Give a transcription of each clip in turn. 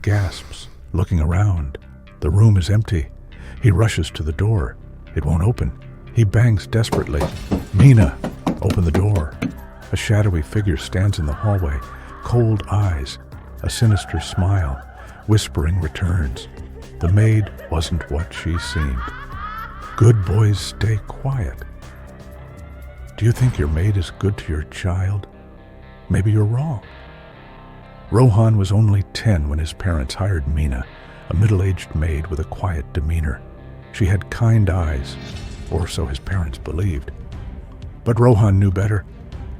gasps, looking around. The room is empty. He rushes to the door. It won't open. He bangs desperately. "Mina, open the door." A shadowy figure stands in the hallway, cold eyes, a sinister smile. Whispering returns. The maid wasn't what she seemed. Good boys stay quiet. Do you think your maid is good to your child? Maybe you're wrong. Rohan was only 10 when his parents hired Mina, a middle-aged maid with a quiet demeanor. She had kind eyes, or so his parents believed. But Rohan knew better.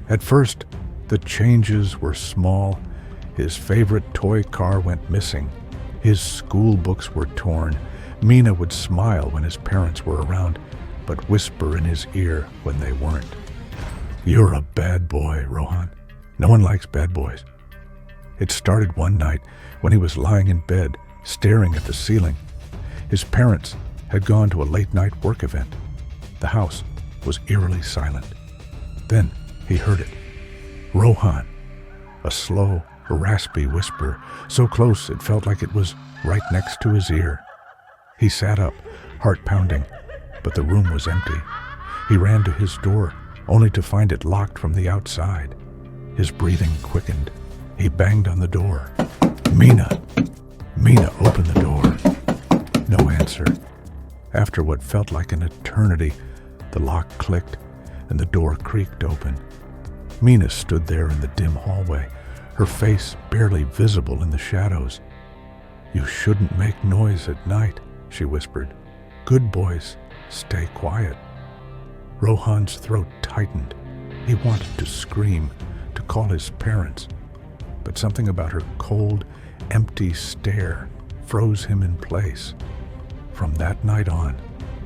At first, the changes were small. His favorite toy car went missing. His school books were torn. Mina would smile when his parents were around, but whisper in his ear when they weren't. "You're a bad boy, Rohan. No one likes bad boys." It started one night when he was lying in bed, staring at the ceiling. His parents had gone to a late-night work event. The house was eerily silent. Then he heard it. "Rohan," a slow, raspy whisper, so close it felt like it was right next to his ear. He sat up, heart pounding, but the room was empty. He ran to his door, only to find it locked from the outside. His breathing quickened. He banged on the door. "Mina! Mina, open the door." No answer. After what felt like an eternity, the lock clicked and the door creaked open. Mina stood there in the dim hallway, her face barely visible in the shadows. "You shouldn't make noise at night," she whispered. "Good boys stay quiet." Rohan's throat tightened. He wanted to scream, to call his parents, but something about her cold, empty stare froze him in place. From that night on,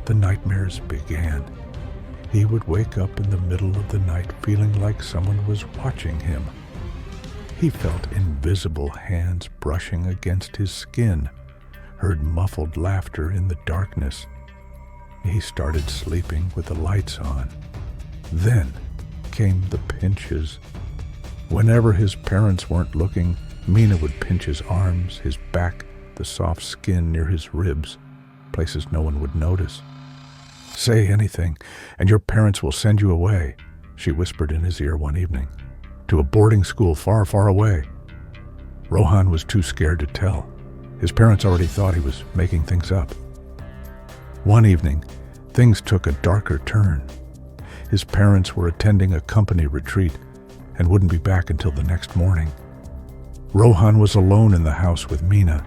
the nightmares began. He would wake up in the middle of the night feeling like someone was watching him. He felt invisible hands brushing against his skin, heard muffled laughter in the darkness. He started sleeping with the lights on. Then came the pinches. Whenever his parents weren't looking, Mina would pinch his arms, his back, the soft skin near his ribs, places no one would notice. "Say anything, and your parents will send you away," she whispered in his ear one evening, "to a boarding school far, far away." Rohan was too scared to tell. His parents already thought he was making things up. One evening, things took a darker turn. His parents were attending a company retreat and wouldn't be back until the next morning. Rohan was alone in the house with Mina.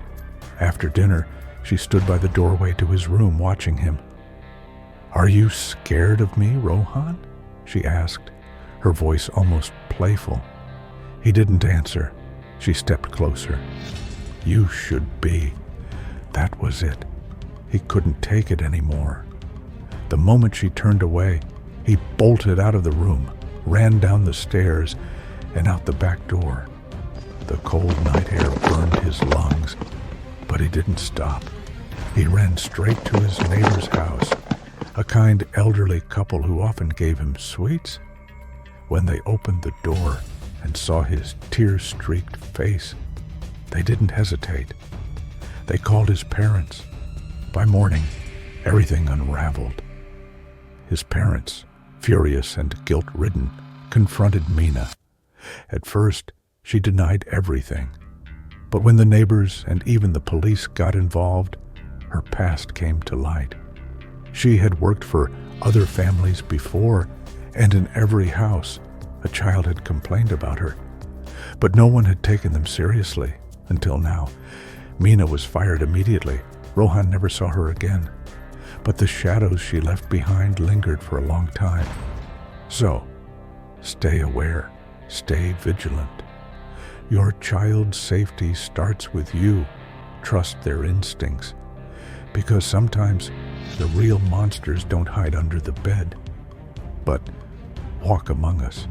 After dinner, she stood by the doorway to his room watching him. "Are you scared of me, Rohan?" she asked, her voice almost playful. He didn't answer. She stepped closer. "You should be." That was it. He couldn't take it anymore. The moment she turned away, he bolted out of the room, ran down the stairs, and out the back door. The cold night air burned his lungs, but he didn't stop. He ran straight to his neighbor's house, a kind elderly couple who often gave him sweets. When they opened the door and saw his tear-streaked face, they didn't hesitate. They called his parents. By morning, everything unraveled. His parents, furious and guilt-ridden, confronted Mina. At first, she denied everything. But when the neighbors and even the police got involved, her past came to light. She had worked for other families before, and in every house, a child had complained about her. But no one had taken them seriously, until now. Mina was fired immediately. Rohan never saw her again. But the shadows she left behind lingered for a long time. So, stay aware, stay vigilant. Your child's safety starts with you. Trust their instincts. Because sometimes the real monsters don't hide under the bed, but walk among us.